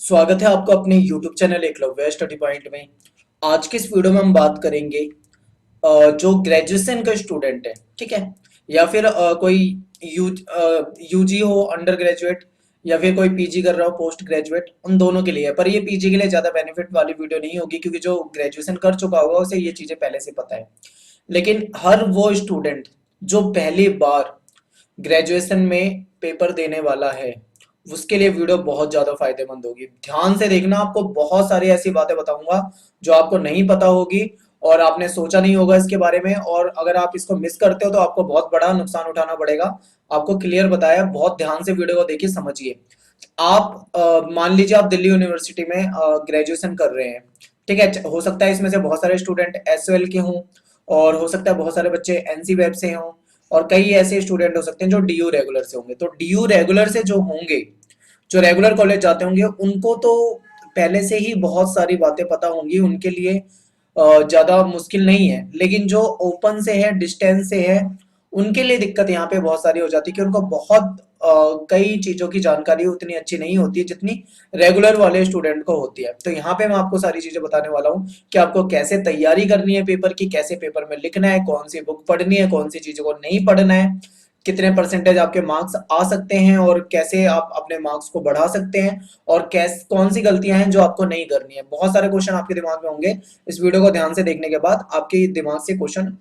स्वागत है आपका अपने YouTube channel Eklavya study point में। आज की इस वीडियो में हम बात करेंगे जो ग्रेजुएशन का स्टूडेंट है, ठीक है, या फिर कोई यूजी हो, अंडर ग्रेजुएट, या फिर कोई पीजी कर रहा हो, पोस्ट ग्रेजुएट, उन दोनों के लिए है। पर ये पीजी के लिए ज़्यादा बेनिफिट वाली वीडियो नहीं होगी, क्योंकि जो ग्रेजुएशन कर चुका होगा उसे ये चीज़ें पहले से पता है। लेकिन हर वो स्टूडेंट जो पहली बार ग्रेजुएशन में पेपर देने वाला है, उसके लिए वीडियो बहुत ज्यादा फायदेमंद होगी। ध्यान से देखना, आपको बहुत सारी ऐसी बातें बताऊंगा जो आपको नहीं पता होगी और आपने सोचा नहीं होगा इसके बारे में, और अगर आप इसको मिस करते हो तो आपको बहुत बड़ा नुकसान उठाना पड़ेगा। आपको क्लियर बताया, बहुत ध्यान से वीडियो को देखिए, समझिए। आप मान लीजिए आप दिल्ली यूनिवर्सिटी में ग्रेजुएशन कर रहे हैं, ठीक है। हो सकता है इसमें से बहुत सारे स्टूडेंट एसओएल के हों, और हो सकता है बहुत सारे बच्चे एनसी वेब से हों, और कई ऐसे स्टूडेंट हो सकते हैं जो डीयू रेगुलर से होंगे। तो डीयू रेगुलर से जो होंगे, जो रेगुलर कॉलेज जाते होंगे, उनको तो पहले से ही बहुत सारी बातें पता होंगी, उनके लिए ज्यादा मुश्किल नहीं है। लेकिन जो ओपन से है, डिस्टेंस से है, उनके लिए दिक्कत यहाँ पे बहुत सारी हो जाती है कि उनको बहुत कई चीजों की जानकारी उतनी अच्छी नहीं होती है जितनी रेगुलर वाले स्टूडेंट को होती है। तो यहाँ पे मैं आपको सारी चीजें बताने वाला हूँ कि आपको कैसे तैयारी करनी है पेपर की, कैसे पेपर में लिखना है, कौन सी बुक पढ़नी है, कौन सी चीजों को नहीं पढ़ना है, कितने परसेंटेज आपके मार्क्स आ सकते हैं, और कैसे आप अपने मार्क्स को बढ़ा सकते हैं, और कैस कौन सी गलतियां हैं जो आपको नहीं करनी है। बहुत सारे क्वेश्चन आपके दिमाग में होंगे। इस वीडियो को ध्यान से देखने के बाद आपके दिमाग से क्वेश्चन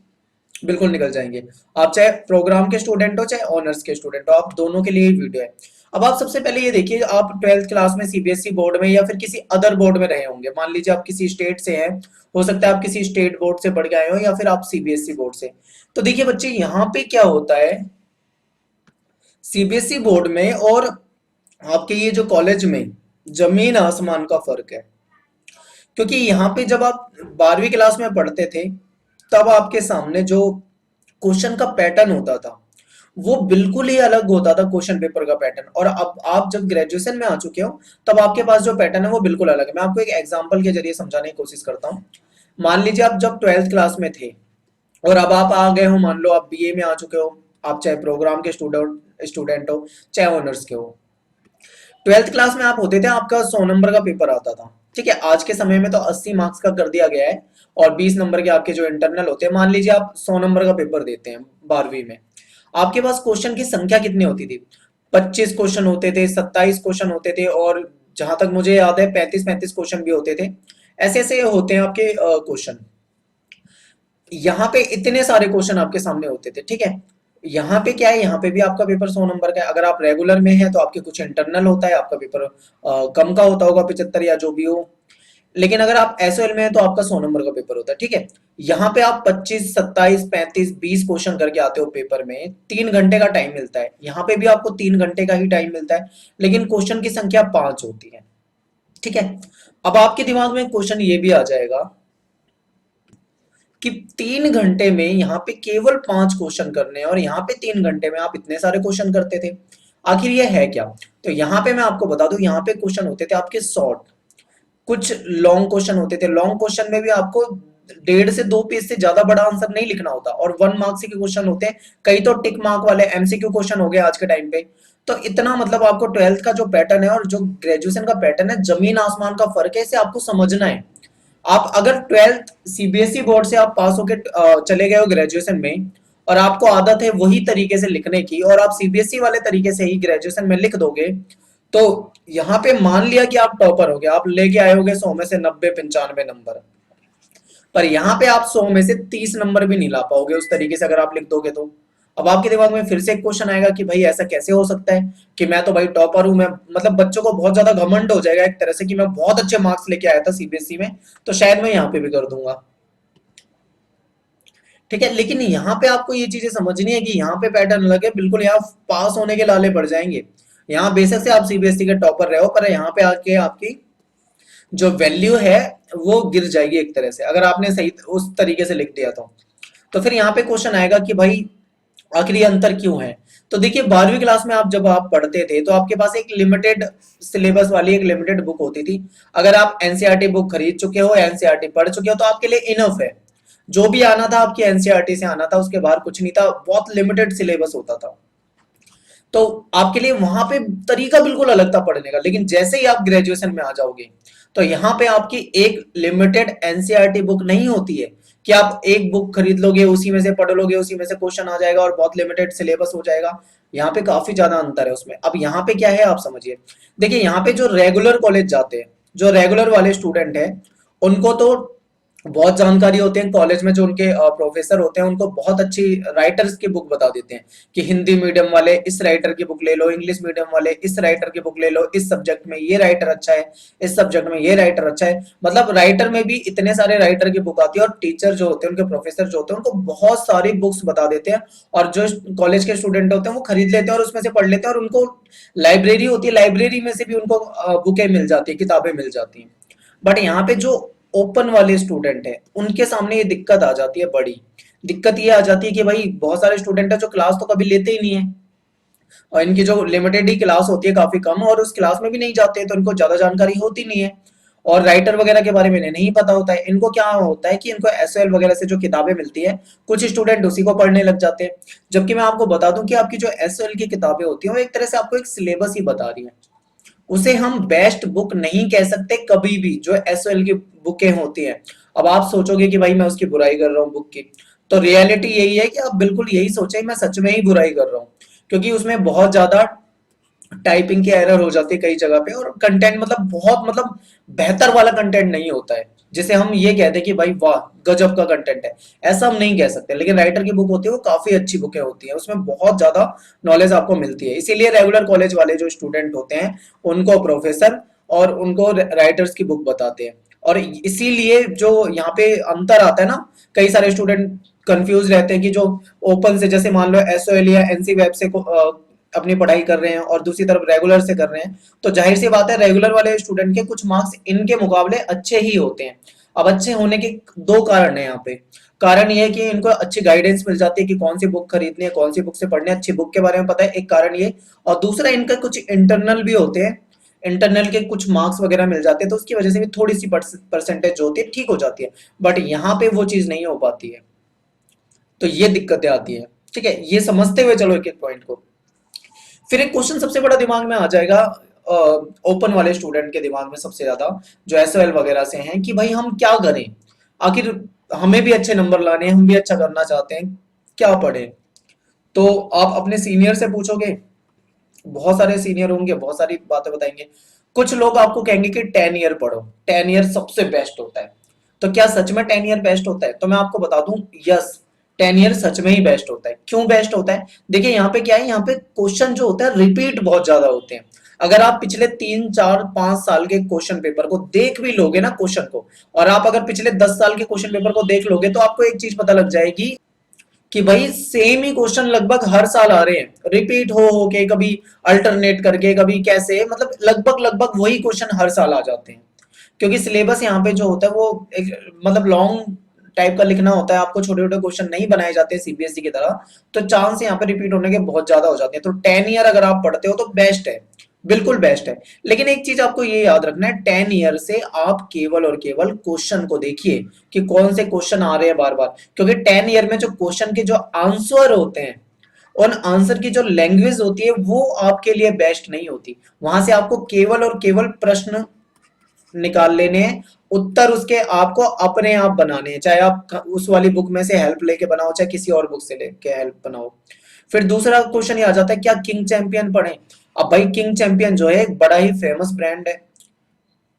बिल्कुल निकल जाएंगे। आप चाहे प्रोग्राम के स्टूडेंट हो, चाहे ऑनर्स के स्टूडेंट हो, आप दोनों के लिए ही वीडियो है। अब आप सबसे पहले ये देखिए, आप 12th क्लास में सीबीएसई बोर्ड में या फिर किसी अदर बोर्ड में रहे होंगे। मान लीजिए आप किसी स्टेट से हैं, हो सकता है आप किसी स्टेट बोर्ड से पढ़ के आए हो, या फिर आप सीबीएसई बोर्ड से। तो देखिए बच्चे, यहाँ पे क्या होता है, सीबीएसई बोर्ड में और आपके ये जो कॉलेज में जमीन आसमान का फर्क है। क्योंकि यहाँ पे जब आप 12वीं क्लास में पढ़ते थे, तब आपके सामने जो क्वेश्चन का पैटर्न होता था वो बिल्कुल ही अलग होता था, क्वेश्चन पेपर का पैटर्न। और अब आप जब ग्रेजुएशन में आ चुके हो, तब आपके पास जो पैटर्न है वो बिल्कुल अलग है। मैं आपको एक एग्जांपल के जरिए समझाने की कोशिश करता हूँ। मान लीजिए आप जब 12th क्लास में थे, और अब आप आ गए हो, मान लो आप बीए में आ चुके हो। आप चाहे प्रोग्राम के स्टूडेंट हो, चाहे ऑनर्स के हो। 12th क्लास में आप होते थे, आपका 100 नंबर का पेपर आता था, ठीक है। आज के समय में तो 80 मार्क्स का कर दिया गया है, और 20 नंबर के आपके जो इंटरनल होते हैं। मान लीजिए आप 100 नंबर का पेपर देते हैं 12वीं में, आपके पास क्वेश्चन की संख्या कितनी होती थी? 25 क्वेश्चन होते थे, 27 क्वेश्चन होते थे, और जहां तक मुझे याद है 35-35 क्वेश्चन भी होते थे। ऐसे ऐसे होते हैं आपके क्वेश्चन। यहाँ पे इतने सारे क्वेश्चन आपके सामने होते थे, ठीक है। यहाँ पे क्या है, यहाँ पे भी आपका पेपर 100 नंबर का है। अगर आप रेगुलर में हैं तो आपके कुछ इंटरनल होता है, आपका पेपर कम का होता होगा, 75 या जो भी हो। लेकिन अगर आप एसओएल में हैं तो आपका 100 नंबर का पेपर होता है, ठीक है। यहाँ पे आप 25, 27, 35, 20 क्वेश्चन करके आते हो पेपर में, 3 घंटे का टाइम मिलता है। यहाँ पे भी आपको 3 घंटे का ही टाइम मिलता है, लेकिन क्वेश्चन की संख्या 5 होती है, ठीक है। अब आपके दिमाग में क्वेश्चन ये भी आ जाएगा कि 3 घंटे में यहाँ पे केवल 5 क्वेश्चन करने हैं, और यहाँ पे 3 घंटे में आप इतने सारे क्वेश्चन करते थे। आखिर ये है क्या? तो यहाँ पे मैं आपको बता दूं, यहाँ पे क्वेश्चन होते थे आपके शॉर्ट, कुछ लॉन्ग क्वेश्चन होते थे। लॉन्ग क्वेश्चन में भी आपको 1.5 से 2 पेज से ज्यादा बड़ा आंसर नहीं लिखना होता, और 1 मार्क्स के क्वेश्चन होते हैं। कई तो टिक मार्क वाले एमसीक्यू क्वेश्चन हो गए आज के टाइम पे। तो इतना मतलब आपको 12th का जो पैटर्न है और जो ग्रेजुएशन का पैटर्न है, जमीन आसमान का फर्क है, इसे आपको समझना है। आप अगर 12th सीबीएसई बोर्ड से आप पास होके चले गए हो ग्रेजुएशन में, और आपको आदत है वही तरीके से लिखने की, और आप सीबीएसई वाले तरीके से ही ग्रेजुएशन में लिख दोगे, तो यहाँ पे मान लिया कि आप टॉपर हो गए, आप लेके आए होगे 100 में से 90-95 नंबर। पर यहाँ पे आप 100 में से 30 नंबर भी नहीं ला पाओगे उस तरीके से अगर आप लिख दोगे तो। अब आपके दिमाग में फिर से एक क्वेश्चन आएगा कि भाई ऐसा कैसे हो सकता है कि मैं तो भाई टॉपर हूं। मैं मतलब बच्चों को बहुत ज्यादा घमंड हो जाएगा एक तरह से कि मैं बहुत अच्छे मार्क्स लेके आया था सीबीएसई में, तो शायद मैं यहाँ पे भी कर दूंगा, ठीक है। लेकिन यहाँ पे आपको ये चीजें समझनी है कि यहाँ पे पैटर्न अलग है बिल्कुल। यहाँ पास होने के लाले पड़ जाएंगे। यहाँ बेशक से आप सीबीएसई के टॉपर रहे हो, पर यहाँ पे आके आपकी जो वैल्यू है वो गिर जाएगी एक तरह से, अगर आपने सही उस तरीके से लिख दिया तो फिर यहाँ पे क्वेश्चन आएगा कि भाई आखिर ये अंतर क्यों है। तो देखिए, 12वीं क्लास में आप जब आप पढ़ते थे तो आपके पास एक लिमिटेड सिलेबस वाली एक लिमिटेड बुक होती थी। अगर आप एनसीईआरटी बुक खरीद चुके हो, एनसीईआरटी पढ़ चुके हो, तो आपके लिए इनफ है। जो भी आना था आपकी एनसीईआरटी से आना था, उसके बाहर कुछ नहीं था, बहुत लिमिटेड सिलेबस होता था। तो आपके लिए वहां पे तरीका बिल्कुल अलग था पढ़ने का। लेकिन जैसे ही आप ग्रेजुएशन में आ जाओगे तो यहाँ पे आपकी एक लिमिटेड एनसीईआरटी बुक नहीं होती है कि आप एक बुक खरीद लोगे, उसी में से पढ़ लोगे, उसी में से क्वेश्चन आ जाएगा और बहुत लिमिटेड सिलेबस हो जाएगा। यहाँ पे काफी ज्यादा अंतर है उसमें। अब यहाँ पे क्या है आप समझिए। देखिए यहाँ पे जो रेगुलर कॉलेज जाते हैं, जो रेगुलर वाले स्टूडेंट हैं, उनको तो बहुत जानकारी होती है। कॉलेज में जो उनके प्रोफेसर होते हैं उनको बहुत अच्छी राइटर्स की बुक बता देते हैं कि हिंदी मीडियम वाले इस राइटर की बुक ले लो, इंग्लिश मीडियम वाले इस राइटर की बुक ले लो, इस सब्जेक्ट में ये राइटर अच्छा है, इस सब्जेक्ट में ये राइटर अच्छा है। मतलब राइटर में भी इतने सारे राइटर की बुक आती है, और टीचर जो होते हैं, उनके प्रोफेसर जो होते हैं, उनको बहुत सारी बुक्स बता देते हैं। और जो कॉलेज के स्टूडेंट होते हैं वो खरीद लेते हैं और उसमें से पढ़ लेते हैं, और उनको लाइब्रेरी होती है, लाइब्रेरी में से भी उनको बुकें मिल जाती है, किताबें मिल जाती हैं। बट यहाँ पे जो ओपन वाले स्टूडेंट है उनके सामने ये दिक्कत आ जाती है। बड़ी दिक्कत ये आ जाती है कि भाई बहुत सारे स्टूडेंट है जो क्लास तो कभी लेते ही नहीं है, और इनकी जो लिमिटेड ही क्लास होती है काफी कम, और उस क्लास में भी नहीं जाते हैं, तो इनको ज्यादा जानकारी होती नहीं है। और राइटर वगैरह के बारे में इन्हें नहीं पता होता है। इनको क्या होता है कि इनको एसएल वगैरह से जो किताबें मिलती है, कुछ स्टूडेंट उसी को पढ़ने लग जाते हैं। जबकि मैं आपको बता दूं कि आपकी जो एसएल की किताबें होती हैं वो एक तरह से आपको एक सिलेबस ही बता रही है। उसे हम बेस्ट बुक नहीं कह सकते कभी भी, जो एसओएल की बुकें होती हैं। अब आप सोचोगे कि भाई मैं उसकी बुराई कर रहा हूँ बुक की, तो रियलिटी यही है कि आप बिल्कुल यही सोचे मैं सच में ही बुराई कर रहा हूँ। क्योंकि उसमें बहुत ज्यादा टाइपिंग की एरर हो जाती है कई जगह पे, और कंटेंट मतलब बहुत मतलब बेहतर वाला कंटेंट नहीं होता है जिसे हम ये कहते हैं कि भाई वाह गजब का कंटेंट है। ऐसा हम नहीं कह सकते। लेकिन राइटर की बुक होती है वो काफी अच्छी बुकें होती है, उसमें बहुत ज्यादा नॉलेज आपको मिलती है। इसीलिए रेगुलर कॉलेज वाले जो स्टूडेंट होते हैं उनको प्रोफेसर और उनको राइटर्स की बुक बताते हैं। और इसीलिए जो यहाँ पे अंतर आता है ना, कई सारे स्टूडेंट कंफ्यूज रहते हैं कि जो ओपन से, जैसे मान लो एसओएल या एनसी वेब से अपनी पढ़ाई कर रहे हैं और दूसरी तरफ रेगुलर से कर रहे हैं, तो जाहिर सी बात है रेगुलर वाले स्टूडेंट के कुछ मार्क्स इनके मुकाबले अच्छे ही होते हैं। अब अच्छे होने के दो कारण है यहाँ पे। कारण ये है कि इनको अच्छी गाइडेंस मिल जाती है कि कौन सी बुक खरीदनी है, कौन सी बुक से पढ़नी है, अच्छी बुक के बारे में पता है, एक कारण ये। और दूसरा इनका कुछ इंटरनल भी होते हैं, इंटरनल के कुछ मार्क्स वगैरह मिल जाते हैं, तो उसकी वजह से भी थोड़ी सी परसेंटेज जो होती है ठीक हो जाती है। बट यहाँ पे वो चीज नहीं हो पाती है, तो ये दिक्कतें आती है। ठीक है, ये समझते हुए चलो एक एक पॉइंट को। फिर एक क्वेश्चन सबसे बड़ा दिमाग में आ जाएगा ओपन वाले स्टूडेंट के दिमाग में सबसे ज्यादा, जो एसओएल वगैरह से हैं, कि भाई हम क्या करें, आखिर हमें भी अच्छे नंबर लाने हैं, हम भी अच्छा करना चाहते हैं, क्या पढ़े। तो आप अपने सीनियर से पूछोगे, बहुत सारे सीनियर होंगे, बहुत सारी बातें बताएंगे। कुछ लोग आपको कहेंगे कि 10 ईयर पढ़ो, 10 ईयर सबसे बेस्ट होता है। तो क्या सच में 10 ईयर बेस्ट होता है? तो मैं आपको बता दूं, यस, 10 ईयर सच में ही बेस्ट होता है। क्यों बेस्ट होता है? देखिए यहाँ पे क्या है, यहाँ पे क्वेश्चन जो होता है रिपीट बहुत ज्यादा होते हैं। अगर आप पिछले 3 4 5 साल के क्वेश्चन पेपर को देख भी लोगे ना क्वेश्चन को, और आप अगर पिछले 10 साल के क्वेश्चन पेपर को देख लोगे, तो आपको एक चीज पता लग जाएगी कि भाई सेम ही क्वेश्चन लगभग हर साल आ रहे हैं, रिपीट हो के, कभी अल्टरनेट करके, कभी कैसे, मतलब लगभग लगभग वही क्वेश्चन हर साल आ जाते हैं। क्योंकि सिलेबस यहाँ पे जो होता है वो एक मतलब लॉन्ग टाइप का लिखना होता है, आपको छोटे छोटे क्वेश्चन नहीं बनाए जाते सीबीएसई की तरह, तो चांस यहाँ पे रिपीट होने के बहुत ज्यादा हो जाते हैं। तो 10 ईयर अगर आप पढ़ते हो तो बेस्ट है, बिल्कुल बेस्ट है। लेकिन एक चीज आपको ये याद रखना है, 10 ईयर से आप केवल और केवल क्वेश्चन को देखिए कि कौन से क्वेश्चन आ रहे हैं बार बार। क्योंकि 10 ईयर में जो क्वेश्चन के जो आंसर होते हैं, उन आंसर की जो लैंग्वेज होती है वो आपके लिए बेस्ट नहीं होती। वहां से आपको केवल और केवल प्रश्न निकाल लेने हैं, उत्तर उसके आपको अपने आप बनाने हैं, चाहे आप उस वाली बुक में से हेल्प लेके बनाओ, चाहे किसी और बुक से लेके हेल्प बनाओ। फिर दूसरा क्वेश्चन ये आ जाता है, क्या किंग चैंपियन पढ़ें? अब भाई किंग चैंपियन जो है एक बड़ा ही फेमस ब्रांड है,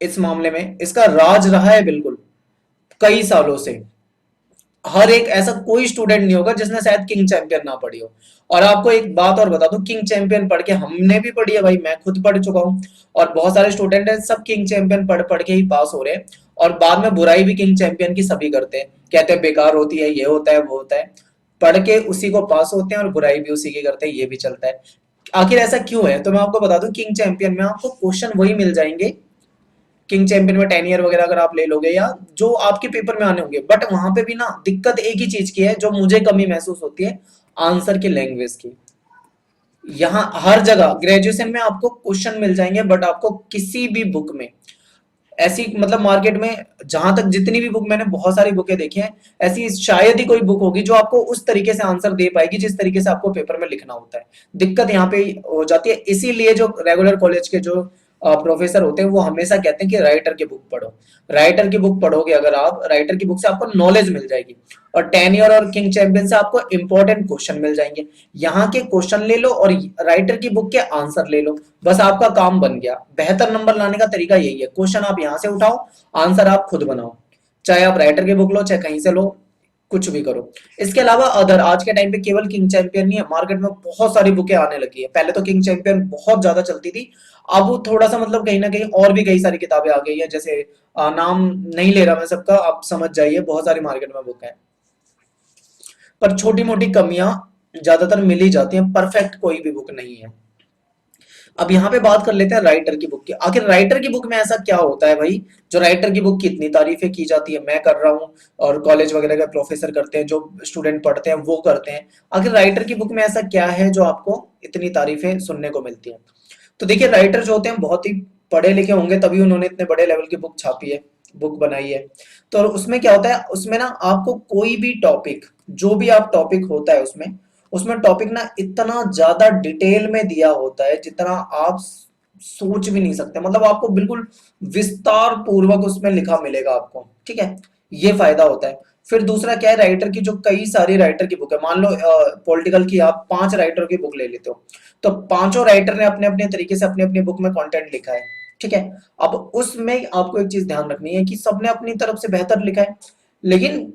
इस मामले में इसका राज रहा है बिल्कुल कई सालों से। हर एक ऐसा कोई स्टूडेंट नहीं होगा जिसने शायद किंग चैंपियन ना पढ़ी हो। और आपको एक बात और बता दूं, किंग चैंपियन पढ़ के हमने भी पढ़ी है भाई, मैं खुद पढ़ चुका हूं, और बहुत सारे स्टूडेंट हैं सब किंग चैंपियन पढ़ पढ़ के ही पास हो रहे हैं। और बाद में बुराई भी किंग चैंपियन की सभी करते हैं, कहते हैं बेकार होती है, ये होता है वो होता है, पढ़ के उसी को पास होते हैं और बुराई भी उसी की करते हैं, ये भी चलता है। आखिर ऐसा क्यों है? तो मैं आपको बता दूं, किंग चैंपियन में आपको क्वेश्चन वही मिल जाएंगे, किंग चैंपियन में 10 ईयर वगैरह अगर आप ले लोगे, या जो आपके पेपर में आने होंगे। बट वहां पे भी ना दिक्कत एक ही चीज की है जो मुझे कमी महसूस होती है, आंसर की लैंग्वेज की। यहाँ हर जगह ग्रेजुएशन में आपको क्वेश्चन मिल जाएंगे, बट आपको किसी भी बुक में ऐसी मतलब मार्केट में जहां तक जितनी भी बुक मैंने बहुत सारी बुकें देखी हैं, ऐसी शायद ही कोई बुक होगी जो आपको उस तरीके से आंसर दे पाएगी जिस तरीके से आपको पेपर में लिखना होता है। दिक्कत यहाँ पे हो जाती है, इसीलिए जो रेगुलर कॉलेज के जो प्रोफेसर होते हैं वो हमेशा कहते हैं कि राइटर की बुक पढ़ो। राइटर की बुक पढ़ोगे अगर आप, राइटर की बुक से आपको नॉलेज मिल जाएगी, और 10 ईयर और किंग चैंपियन से आपको इंपॉर्टेंट क्वेश्चन मिल जाएंगे। यहाँ के क्वेश्चन ले लो और राइटर की बुक के आंसर ले लो, बस आपका काम बन गया। बेहतर नंबर लाने का तरीका यही है, क्वेश्चन आप यहाँ से उठाओ, आंसर आप खुद बनाओ, चाहे आप राइटर की बुक लो चाहे कहीं से लो, कुछ भी करो। इसके अलावा अदर आज के टाइम पे केवल किंग चैंपियन नहीं है, मार्केट में बहुत सारी बुकें आने लगी है। पहले तो किंग चैंपियन बहुत ज्यादा चलती थी, अब वो थोड़ा सा मतलब कहीं ना कहीं और भी कई सारी किताबें आ गई है, जैसे नाम नहीं ले रहा मैं सबका, आप समझ जाइए, बहुत सारी मार्केट में बुक है, पर छोटी मोटी कमियां ज्यादातर मिल ही जाती हैं, परफेक्ट कोई भी बुक नहीं है। अब यहाँ पे बात कर लेते हैं राइटर की बुक की। आखिर राइटर की बुक में ऐसा क्या होता है भाई, जो राइटर की बुक की इतनी तारीफें की जाती है, मैं कर रहा हूँ और कॉलेज वगैरह के प्रोफेसर करते हैं, जो स्टूडेंट पढ़ते हैं वो करते हैं। आखिर राइटर की बुक में ऐसा क्या है जो आपको इतनी तारीफें सुनने को मिलती है? तो देखिए, राइटर जो होते हैं बहुत ही पढ़े लिखे होंगे, तभी उन्होंने इतने बड़े लेवल की बुक छापी है, बुक बनाई है। तो उसमें क्या होता है, उसमें ना आपको कोई भी टॉपिक, जो भी आप टॉपिक होता है उसमें, उसमें टॉपिक ना इतना ज्यादा डिटेल में दिया होता है जितना आप सोच भी नहीं सकते। मतलब आपको बिल्कुल विस्तार पूर्वक उसमें लिखा मिलेगा आपको, ठीक है, ये फायदा होता है। फिर दूसरा क्या है, राइटर की जो कई सारी राइटर की बुक है, मान लो पॉलिटिकल की आप 5 राइटर की बुक ले लेते हो, तो पांचों राइटर ने अपने अपने तरीके से अपनी अपनी बुक में कंटेंट लिखा है, ठीक है। अब उसमें आपको एक चीज ध्यान रखनी है कि सबने अपनी तरफ से बेहतर लिखा है, लेकिन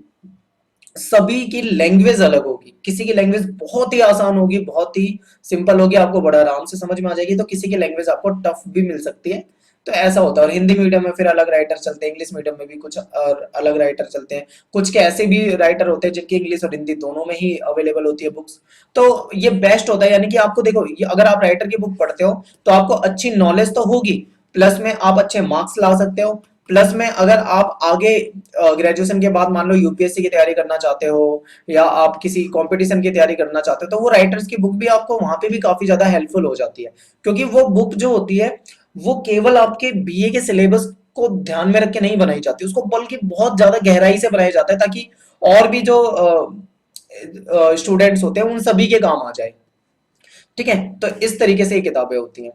सभी की लैंग्वेज अलग होगी। किसी की लैंग्वेज बहुत ही आसान होगी, बहुत ही सिंपल होगी, आपको बड़ा आराम से समझ में आ जाएगी, तो किसी की लैंग्वेज आपको टफ भी मिल सकती है। तो ऐसा होता है। और हिंदी मीडियम में फिर अलग राइटर चलते हैं, इंग्लिश मीडियम में भी कुछ और अलग राइटर चलते हैं, कुछ के ऐसे भी राइटर होते हैं जिनकी इंग्लिश और हिंदी दोनों में ही अवेलेबल होती है बुक्स। तो ये बेस्ट होता है, यानी कि आपको देखो, अगर आप राइटर की बुक पढ़ते हो तो आपको अच्छी नॉलेज तो होगी, प्लस में आप अच्छे मार्क्स ला सकते हो, प्लस में अगर आप आगे ग्रेजुएशन के बाद मान लो यूपीएससी की तैयारी करना चाहते हो या आप किसी कंपटीशन की तैयारी करना चाहते हो, तो वो राइटर्स की बुक भी आपको वहां पे भी काफी ज्यादा हेल्पफुल हो जाती है। क्योंकि वो बुक जो होती है वो केवल आपके बीए के सिलेबस को ध्यान में रख के नहीं बनाई जाती, उसको बल्कि बहुत ज्यादा गहराई से बनाया जाता है, ताकि और भी जो स्टूडेंट्स होते हैं उन सभी के काम आ जाए, ठीक है। तो इस तरीके से ये किताबें होती हैं।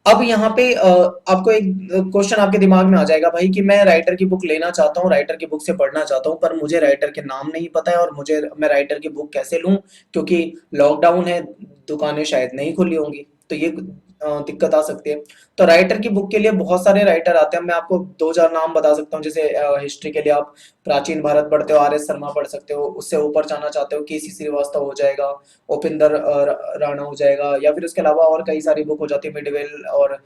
अब यहाँ पे आपको एक क्वेश्चन आपके दिमाग में आ जाएगा भाई कि मैं राइटर की बुक लेना चाहता हूँ, राइटर की बुक से पढ़ना चाहता हूँ, पर मुझे राइटर के नाम नहीं पता है, और मुझे मैं राइटर की बुक कैसे लूँ, क्योंकि लॉकडाउन है, दुकानें शायद नहीं खुली होंगी, तो ये दिक्कत आ सकती है। तो राइटर की बुक के लिए बहुत सारे राइटर आते हैं, मैं आपको 2-4 नाम बता सकता हूँ। जैसे हिस्ट्री के लिए आप प्राचीन भारत पढ़ते हो, आर एस शर्मा पढ़ सकते हो, उससे ऊपर जाना चाहते हो के सी श्रीवास्तव हो जाएगा, उपिंदर राणा हो जाएगा, या फिर उसके अलावा और कई सारी बुक हो जाती है मिडवेल और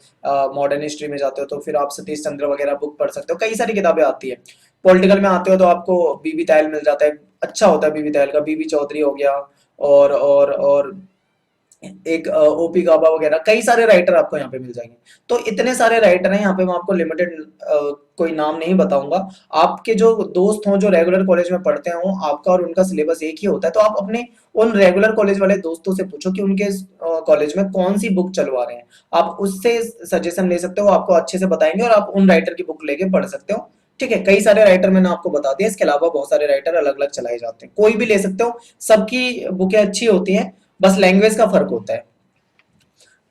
मॉडर्न हिस्ट्री में जाते हो तो फिर आप सतीश चंद्र वगैरह बुक पढ़ सकते हो, कई सारी किताबें आती है। पॉलिटिकल में आते हो तो आपको बीबी तायल मिल जाता है, अच्छा होता है बीबी तायल का, बीबी चौधरी हो गया, और एक ओपी गाबा वगैरह, कई सारे राइटर आपको यहाँ पे मिल जाएंगे। तो इतने सारे राइटर हैं यहाँ पे, मैं आपको लिमिटेड कोई नाम नहीं बताऊंगा। आपके जो दोस्त हों जो रेगुलर कॉलेज में पढ़ते हों, आपका और उनका सिलेबस एक ही होता है, तो आप अपने उन रेगुलर कॉलेज वाले दोस्तों से पूछो कि उनके कॉलेज में कौन सी बुक चलवा रहे हैं, आप उससे सजेशन ले सकते हो, आपको अच्छे से बताएंगे और आप उन राइटर की बुक लेके पढ़ सकते हो, ठीक है। कई सारे राइटर मैंने आपको बता दिया, इसके अलावा बहुत सारे राइटर अलग अलग चलाए जाते हैं, कोई भी ले सकते हो, सबकी बुकें अच्छी होती हैं, बस लैंग्वेज का फर्क होता है।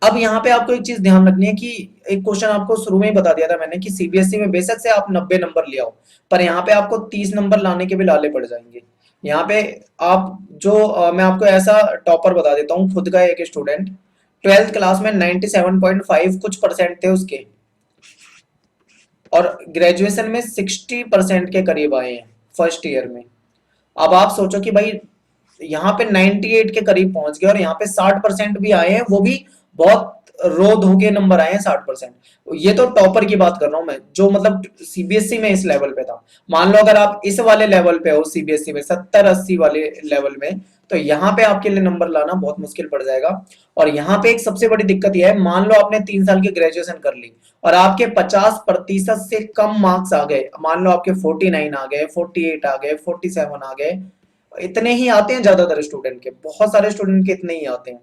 अब यहाँ पे आपको एक चीज ध्यान रखनी है कि एक क्वेश्चन आपको शुरू में ही बता दिया था मैंने कि सीबीएसई में बेशक से आप 90 नंबर ले आओ, पर यहाँ पे आपको 30 नंबर लाने के भी लाले पड़ जाएंगे। यहाँ पे आप जो मैं आपको ऐसा टॉपर बता देता हूँ, खुद का एक स्टूडेंट 12th क्लास में 97.5 कुछ परसेंट थे उसके, और ग्रेजुएशन में 60% के करीब आए हैं फर्स्ट ईयर में। अब आप सोचो कि भाई यहाँ पे 98 के करीब पहुंच गए और यहाँ पे 60% भी आए हैं, वो भी बहुत रो धो के नंबर आए हैं 60%। ये तो टॉपर की बात कर रहा हूं मैं, जो मतलब सीबीएसई में इस लेवल पे था। मान लो अगर आप इस वाले लेवल पे हो सीबीएसई में 70-80 वाले लेवल में, तो यहाँ पे आपके लिए नंबर लाना बहुत मुश्किल पड़ जाएगा। और यहाँ पे एक सबसे बड़ी दिक्कत यह है, मान लो आपने 3 साल की ग्रेजुएशन कर ली और आपके 50% से कम मार्क्स आ गए, मान लो आपके 49 आ गए, 48 आ गए, 47 आ गए, इतने ही आते हैं ज्यादातर स्टूडेंट के, बहुत सारे स्टूडेंट के इतने ही आते हैं।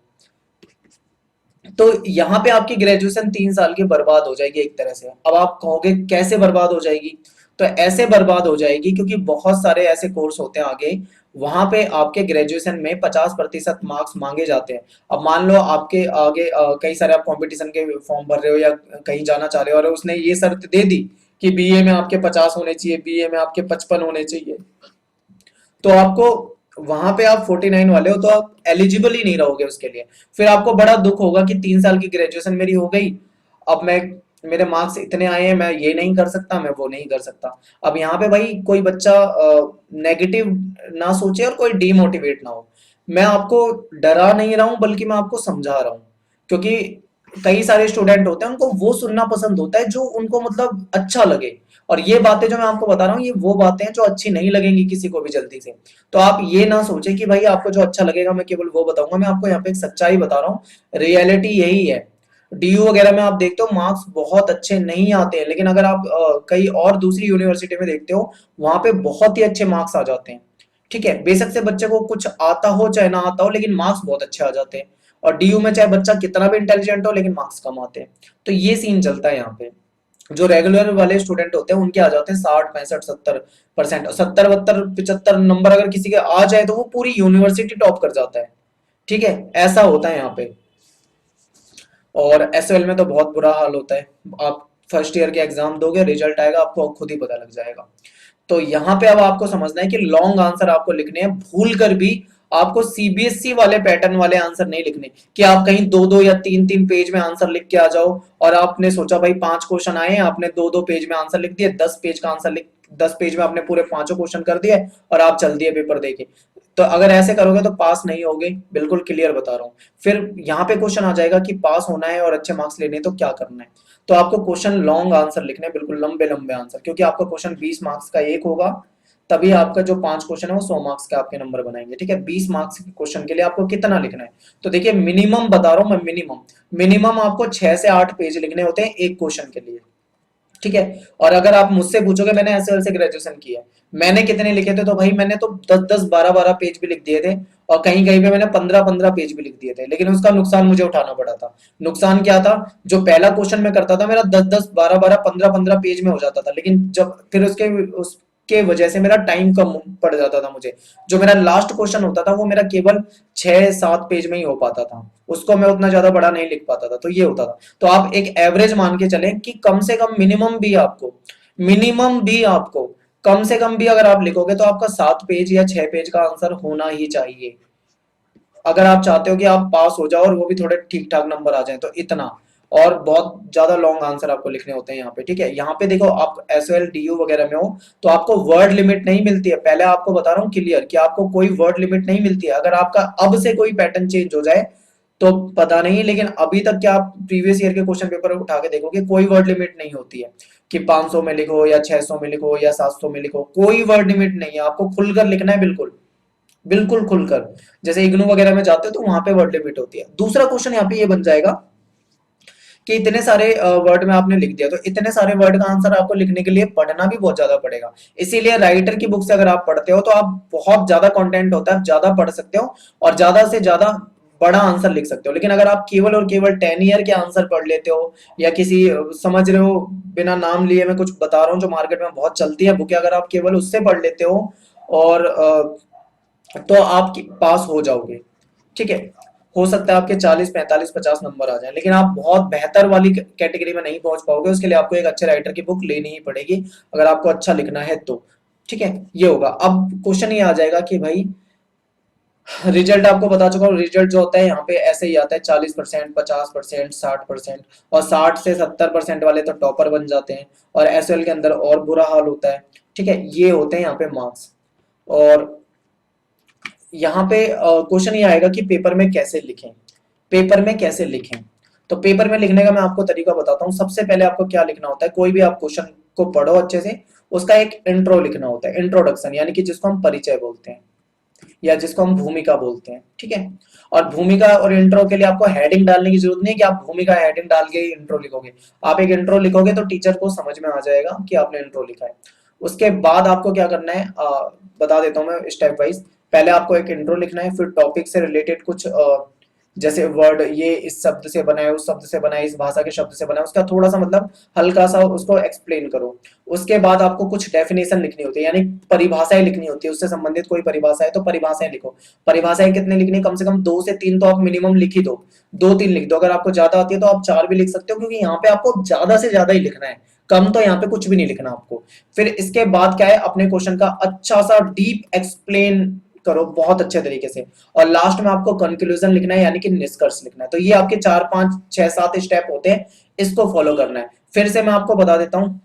तो यहाँ पे आपकी ग्रेजुएशन 3 साल की बर्बाद हो जाएगी एक तरह से। अब आप कहोगे कैसे बर्बाद हो जाएगी? तो ऐसे बर्बाद हो जाएगी क्योंकि बहुत सारे ऐसे कोर्स होते हैं आगे, वहां पे आपके ग्रेजुएशन में 50% मार्क्स मांगे जाते हैं। अब मान लो आपके आगे कई सारे आप कंपटीशन के फॉर्म भर रहे हो या कहीं जाना चाह रहे हो, और उसने ये शर्त दे दी कि बीए में आपके 50 होने चाहिए, बीए में आपके 55 होने चाहिए, तो आपको वहां पे आप 49 वाले हो तो आप एलिजिबल ही नहीं रहोगे उसके लिए। फिर आपको बड़ा दुख होगा कि 3 साल की ग्रेजुएशन मेरी हो गई, अब मैं, मेरे मार्क्स इतने आए हैं, मैं ये नहीं कर सकता, मैं वो नहीं कर सकता। अब यहाँ पे भाई कोई बच्चा नेगेटिव ना सोचे और कोई डीमोटिवेट ना हो। मैं आपको डरा नहीं रहा हूं, बल्कि मैं आपको समझा रहा हूं, क्योंकि कई सारे स्टूडेंट होते हैं उनको वो सुनना पसंद होता है जो उनको मतलब अच्छा लगे, और ये बातें जो मैं आपको बता रहा हूँ ये वो बातें हैं जो अच्छी नहीं लगेंगी किसी को भी जल्दी से। तो आप ये ना सोचे कि भाई आपको जो अच्छा लगेगा मैं केवल वो बताऊंगा, मैं आपको यहाँ पे एक सच्चाई बता रहा हूँ, रियलिटी यही है। डीयू वगैरह में आप देखते हो मार्क्स बहुत अच्छे नहीं आते हैं, लेकिन अगर आप कई और दूसरी यूनिवर्सिटी में देखते हो वहां पे बहुत ही अच्छे मार्क्स आ जाते हैं। ठीक है, बेशक से बच्चे को कुछ आता हो चाहे ना आता हो, लेकिन मार्क्स बहुत अच्छे आ जाते हैं। और डीयू में चाहे बच्चा कितना भी इंटेलिजेंट हो, लेकिन मार्क्स कम आते हैं। तो ये सीन चलता है यहाँ पे। जो रेगुलर वाले स्टूडेंट होते हैं उनके आ जाते हैं 60 65 70%, 70 72 75 नंबर अगर किसी के आ जाए तो वो पूरी यूनिवर्सिटी टॉप कर जाता है। ठीक है, ऐसा होता है यहाँ पे। और एसएल में तो बहुत बुरा हाल होता है। आप फर्स्ट ईयर के एग्जाम दोगे, रिजल्ट आएगा, आपको खुद ही पता लग जाएगा। तो यहाँ पे अब आपको समझना है कि लॉन्ग आंसर आपको लिखने हैं, भूल कर भी आपको सीबीएसई वाले पैटर्न वाले आंसर नहीं लिखने कि आप कहीं दो दो या तीन तीन पेज में आंसर लिख के आ जाओ, और आपने सोचा भाई 5 क्वेश्चन आए हैं, आपने दो दो पेज में आंसर लिख दिए, 10 पेज का आंसर लिख, 10 पेज में आपने पूरे पांचों क्वेश्चन कर दिए और आप चल दिए पेपर देके। तो अगर ऐसे करोगे तो पास नहीं होगे, बिल्कुल क्लियर बता रहा हूँ। फिर यहाँ पे क्वेश्चन आ जाएगा कि पास होना है और अच्छे मार्क्स लेने हैं तो क्या करना है। तो आपको क्वेश्चन लॉन्ग आंसर लिखने हैं, बिल्कुल लंबे लंबे आंसर, क्योंकि आपका क्वेश्चन 20 मार्क्स का एक होगा, तभी आपका जो 5 क्वेश्चन है वो 100 मार्क्स के आपके नंबर बनाएंगे। ठीक है, 20 मार्क्स के क्वेश्चन के लिए आपको कितना लिखना है? तो देखिए मिनिमम बता रहा हूं मैं, मिनिमम मिनिमम आपको 6 से 8 पेज लिखने होते हैं एक क्वेश्चन के लिए। ठीक है, और अगर आप मुझसे पूछोगे मैंने ऐसे वैसे ग्रेजुएशन किया, मैंने कितने लिखे थे, तो भाई मैंने तो 10 10 12 12 पेज भी लिख दिए थे, और कहीं कहीं पे मैंने 15 15 पेज भी लिख दिए थे, लेकिन उसका नुकसान मुझे उठाना पड़ा था। नुकसान क्या था? जो पहला क्वेश्चन मैं करता था मेरा 10 10 12 12 15 15 पेज में हो जाता था, लेकिन जब फिर उसके वजह से मेरा टाइम कम पड़ जाता था मुझे। जो मेरा लास्ट क्वेश्चन होता था वो मेरा केवल 6 7 पेज में ही हो पाता था, उसको मैं उतना ज्यादा बड़ा नहीं लिख पाता था, तो ये होता था। तो आप एक एवरेज मान के चलें कि कम से कम मिनिमम भी आपको कम से कम भी अगर आप लिखोगे तो आपका 7 पेज या 6 पेज का आंसर होना ही चाहिए, अगर आप चाहते हो कि आप पास हो जाओ और वो भी थोड़े ठीक ठाक नंबर आ जाए तो इतना। और बहुत ज्यादा लॉन्ग आंसर आपको लिखने होते हैं यहाँ पे। ठीक है, यहाँ पे देखो आप एस एल डी यू वगैरह में हो तो आपको वर्ड लिमिट नहीं मिलती है, पहले आपको बता रहा हूँ क्लियर कि आपको कोई वर्ड लिमिट नहीं मिलती है। अगर आपका अब से कोई पैटर्न चेंज हो जाए तो पता नहीं, लेकिन अभी तक क्या आप प्रीवियस ईयर के क्वेश्चन पेपर उठा के देखोगे कोई वर्ड लिमिट नहीं होती है कि 500 में लिखो या 600 में लिखो या 700 में लिखो, कोई वर्ड लिमिट नहीं है, आपको खुलकर लिखना है, बिल्कुल बिल्कुल खुलकर। जैसे इग्नू वगैरह में जाते हो तो वहां पे वर्ड लिमिट होती है। दूसरा क्वेश्चन यहाँ पे ये बन जाएगा कि इतने सारे वर्ड में आपने लिख दिया, तो इतने सारे वर्ड का आंसर आपको लिखने के लिए पढ़ना भी बहुत ज्यादा पड़ेगा। इसीलिए राइटर की बुक से अगर आप पढ़ते हो तो आप बहुत ज्यादा कंटेंट होता है, ज्यादा पढ़ सकते हो और ज्यादा से ज्यादा बड़ा आंसर लिख सकते हो। लेकिन अगर आप केवल और केवल 10 ईयर के आंसर पढ़ लेते हो या किसी समझ रहे हो, बिना नाम लिए मैं कुछ बता रहा हूँ जो मार्केट में बहुत चलती है बुकें, अगर आप केवल उससे पढ़ लेते हो और तो आप पास हो जाओगे। ठीक है, हो सकता है आपके 40 45 50 नंबर आ जाए, लेकिन आप बहुत बेहतर वाली कैटेगरी में नहीं पहुंच पाओगे, उसके लिए आपको एक अच्छे राइटर की बुक लेनी ही पड़ेगी अगर आपको अच्छा लिखना है तो। ठीक है, ये होगा। अब क्वेश्चन ये आ जाएगा कि भाई रिजल्ट आपको बता चुका हूँ, रिजल्ट जो होता है यहाँ पे ऐसे ही आता है 40% 50% 60%, और 60 से 70% वाले तो टॉपर बन जाते हैं, और एसएल के अंदर और बुरा हाल होता है। ठीक है, ये होते हैं यहाँ पे मार्क्स। और यहाँ पे क्वेश्चन ये आएगा कि पेपर में कैसे लिखें, पेपर में कैसे लिखें। तो पेपर में लिखने का मैं आपको तरीका बताता हूँ। सबसे पहले आपको क्या लिखना होता है, कोई भी आप क्वेश्चन को पढ़ो अच्छे से, उसका एक इंट्रो लिखना होता है, इंट्रोडक्शन, यानी कि जिसको हम परिचय बोलते हैं या जिसको हम भूमिका बोलते हैं। ठीक है, और भूमिका और इंट्रो के लिए आपको हेडिंग डालने की जरूरत नहीं है कि आप भूमिका हेडिंग डाल के इंट्रो लिखोगे। आप एक इंट्रो लिखोगे तो टीचर को समझ में आ जाएगा कि आपने इंट्रो लिखा है। उसके बाद आपको क्या करना है, बता देता हूँ मैं स्टेप वाइज। पहले आपको एक इंट्रो लिखना है, फिर टॉपिक से रिलेटेड कुछ जैसे वर्ड ये इस शब्द से बना है, उस शब्द से बना है, इस भाषा के शब्द से बना है, उसका थोड़ा सा मतलब हल्का सा उसको एक्सप्लेन करो। उसके बाद आपको कुछ डेफिनेशन लिखनी होती है, यानी परिभाषाएं लिखनी होती है, उससे संबंधित कोई परिभाषा है तो परिभाषाएं लिखो। परिभाषाएं कितनी लिखनी, कम से कम 2 से 3 तो आप मिनिमम लिख ही दो, 2-3 लिख दो। अगर आपको ज्यादा आती है तो आप 4 भी लिख सकते हो, क्योंकि यहाँ पे आपको ज्यादा से ज्यादा ही लिखना है, कम तो यहाँ पे कुछ भी नहीं लिखना आपको। फिर इसके बाद क्या है, अपने क्वेश्चन का अच्छा सा डीप एक्सप्लेन करो बहुत अच्छे तरीके से, और लास्ट में आपको कंक्लूजन लिखना है, यानी कि निष्कर्ष लिखना है। तो ये आपके 4 5 6 7 स्टेप होते हैं, इसको फॉलो करना है। फिर से मैं आपको बता देता हूँ।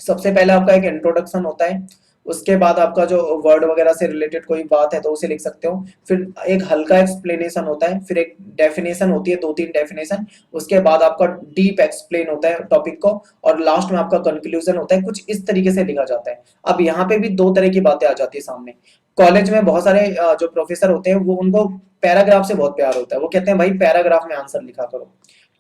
सबसे पहले आपका एक इंट्रोडक्शन होता है, उसके बाद आपका जो वर्ड वगैरह से रिलेटेड कोई बात है तो उसे लिख सकते हो। फिर एक हल्का एक्सप्लेनेशन होता है, फिर एक डेफिनेशन होती है, 2-3 डेफिनेशन। उसके बाद आपका डीप एक्सप्लेन होता है टॉपिक को, और लास्ट में आपका कंक्लूजन होता है। कुछ इस तरीके से लिखा जाता है। अब यहाँ पे भी 2 तरह की बातें आ जाती है सामने। कॉलेज में बहुत सारे जो प्रोफेसर होते हैं वो उनको पैराग्राफ से बहुत प्यार होता है, वो कहते हैं भाई पैराग्राफ में आंसर लिखा करो,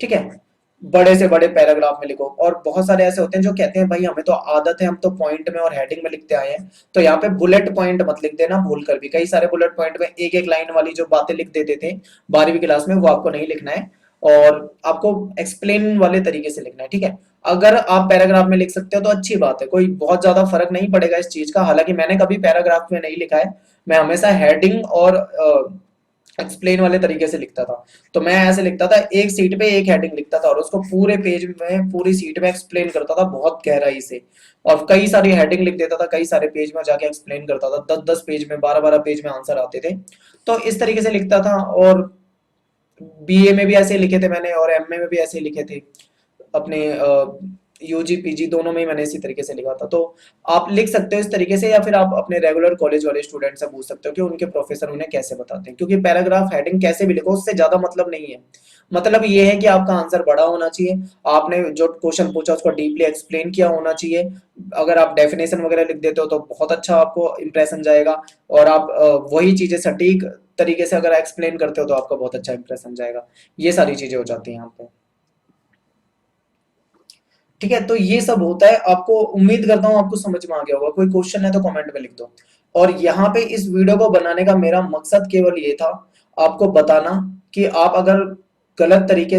ठीक है, बड़े से बड़े पैराग्राफ में लिखो। और बहुत सारे ऐसे होते हैं जो कहते हैं भाई हमें तो आदत है, हम तो पॉइंट में और हेडिंग में लिखते आए हैं, तो यहाँ पे बुलेट पॉइंट मत लिख देना भूल कर भी। कई सारे बुलेट पॉइंट में एक एक लाइन वाली जो बातें लिख देते थे 12वीं क्लास में, वो आपको नहीं लिखना है, और आपको एक्सप्लेन वाले तरीके से लिखना है, ठीक है। अगर आप पैराग्राफ में लिख सकते हो तो अच्छी बात है, कोई बहुत ज्यादा फर्क नहीं पड़ेगा इस चीज का। हालांकि मैंने कभी पैराग्राफ में नहीं लिखा है, मैं हमेशा हेडिंग और एक्सप्लेन वाले तरीके से लिखता था। तो मैं ऐसे लिखता था, एक सीट पे एक हेडिंग लिखता था और उसको पूरे पेज में पूरी सीट में एक्सप्लेन करता था बहुत गहराई से, और कई सारी हेडिंग लिख देता था, कई सारे पेज में जाके एक्सप्लेन करता था, 10-10 पेज में, 12-12 पेज में आंसर आते थे। तो इस तरीके से लिखता था। और बीए में भी ऐसे लिखे थे मैंने, और एमए में भी ऐसे लिखे थे, अपने यूजी पीजी दोनों में ही मैंने इसी तरीके से लिखा था। तो आप लिख सकते हो इस तरीके से, या फिर आप अपने रेगुलर कॉलेज वाले स्टूडेंट से पूछ सकते हो कि उनके प्रोफेसर उन्हें कैसे बताते हैं, क्योंकि पैराग्राफ हेडिंग कैसे भी लिखो उससे ज्यादा मतलब नहीं है। मतलब ये है कि आपका आंसर बड़ा होना चाहिए, आपने जो क्वेश्चन पूछा उसको डीपली एक्सप्लेन किया होना चाहिए। अगर आप डेफिनेशन वगैरह लिख देते हो तो बहुत अच्छा आपको इंप्रेशन जाएगा, और आप वही चीजें सटीक तरीके से अगर एक्सप्लेन करते हो तो आपका बहुत अच्छा इंप्रेशन जाएगा। ये सारी चीजें हो जाती हैं यहाँ पे, ठीक है। तो ये सब होता है, आपको उम्मीद करता हूँ आपको समझ में आ गया होगा। कोई क्वेश्चन है तो कमेंट में लिख दो। और यहाँ पे इस वीडियो को बनाने का मेरा मकसद केवल ये था, आपको बताना कि आप अगर गलत तरीके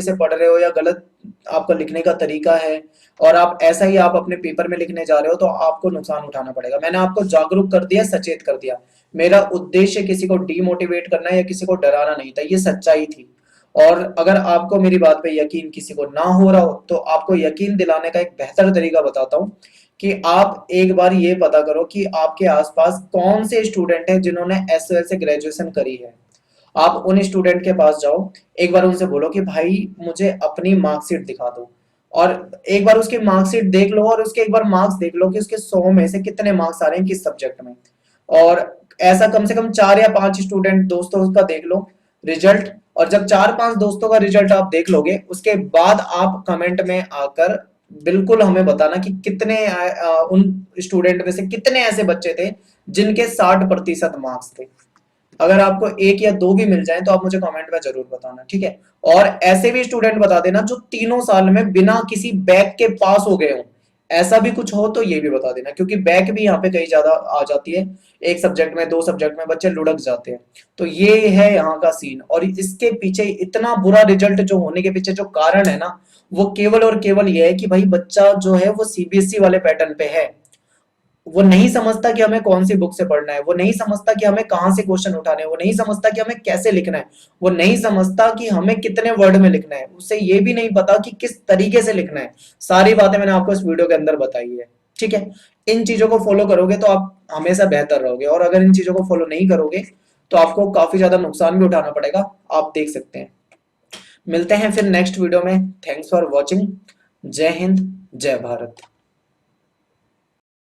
से पढ़ रहे हो, या गलत आपका लिखने का तरीका है, और आप ऐसा ही आप अपने पेपर में लिखने जा रहे हो, तो आपको नुकसान उठाना पड़ेगा। मैंने आपको जागरूक कर दिया, सचेत कर दिया। मेरा उद्देश्य किसी को डीमोटिवेट करना या किसी को डराना नहीं था, ये सच्चाई थी। और अगर आपको मेरी बात पे यकीन किसी को ना हो रहा हो, तो आपको यकीन दिलाने का एक बेहतर तरीका बताता हूँ, कि आप एक बार ये पता करो कि आपके आसपास कौन से स्टूडेंट हैं जिन्होंने एसओएल से ग्रेजुएशन करी है। आप उन स्टूडेंट के पास जाओ, एक बार उनसे बोलो कि भाई मुझे अपनी मार्कशीट दिखा दो, और एक बार उसकी मार्कशीट देख लो, और उसके एक बार मार्क्स देख लो कि उसके 100 में से कितने मार्क्स आ रहे हैं किस सब्जेक्ट में। और ऐसा कम से कम 4 या 5 स्टूडेंट दोस्तों का देख लो रिजल्ट। और जब 4-5 दोस्तों का रिजल्ट आप देख लोगे, उसके बाद आप कमेंट में आकर बिल्कुल हमें बताना कि कितने उन स्टूडेंट में से कितने ऐसे बच्चे थे जिनके 60% मार्क्स थे। अगर आपको 1 या 2 भी मिल जाए तो आप मुझे कमेंट में जरूर बताना, ठीक है। और ऐसे भी स्टूडेंट बता देना जो तीनों साल में बिना किसी बैक के पास हो गए हो, ऐसा भी कुछ हो तो ये भी बता देना, क्योंकि बैक भी यहाँ पे कई ज्यादा आ जाती है। एक सब्जेक्ट में, 2 सब्जेक्ट में बच्चे लुढ़क जाते हैं। तो ये है यहाँ का सीन, और इसके पीछे इतना बुरा रिजल्ट जो होने के पीछे जो कारण है ना, वो केवल और केवल ये है कि भाई बच्चा जो है वो सीबीएसई वाले पैटर्न पे है। वो नहीं समझता कि हमें कौन सी बुक से पढ़ना है, वो नहीं समझता कि हमें कहाँ से क्वेश्चन उठाने हैं, वो नहीं समझता कि हमें कैसे लिखना है, वो नहीं समझता कि हमें कितने वर्ड में लिखना है, उसे ये भी नहीं पता कि किस तरीके से लिखना है। सारी बातें मैंने आपको इस वीडियो के अंदर बताई है, ठीक है। इन चीजों को फॉलो करोगे तो आप हमेशा बेहतर रहोगे, और अगर इन चीजों को फॉलो नहीं करोगे तो आपको काफी ज्यादा नुकसान भी उठाना पड़ेगा, आप देख सकते हैं। मिलते हैं फिर नेक्स्ट वीडियो में। Thanks for watching. जय हिंद, जय भारत।